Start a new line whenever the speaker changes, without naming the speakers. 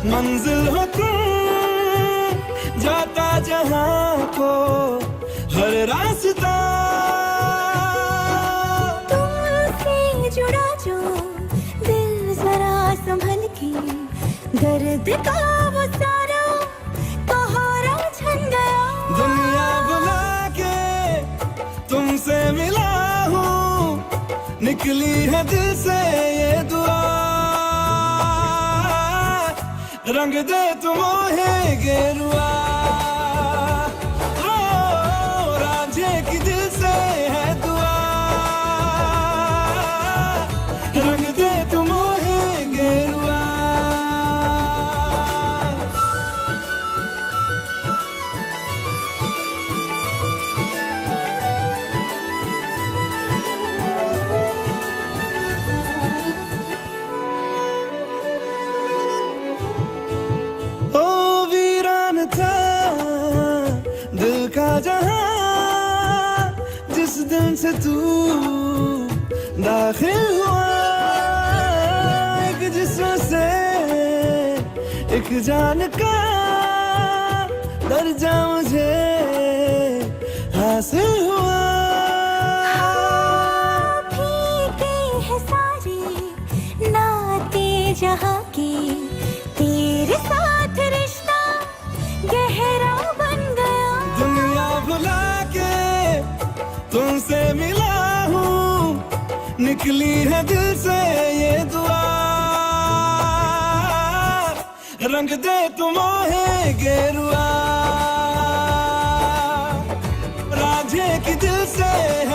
मंजिल हो तुम, जाता जहां को हर रास्ता।
तुमसे जुड़ा जो दिल जरा संभल के, दर्द का वो सारा सहारा छन गया।
दुनिया बुला के तुमसे मिला हूँ, निकली है दिल से ये दुआ। रंग दे तुम मोहे गेरुआ, ओ रांझे की दिल से है दुआ। रंग दे तुम मोहे गेरुआ। ओ वीरान था दिल का जहां, जिस दिन से तू दाखिल हुआ। एक जिस्म से एक जान का दर्जा मुझे हासिल हुआ।
फीके हैं सारे नाते जहाँ के, तेरे साथ रिश्ता गहरा बन गया।
दुनिया भुला के तुमसे मिला हूँ, निकली है दिल से ये दुआ। रंग दे तुम मोहे गेरुआ, रांझे की दिल से है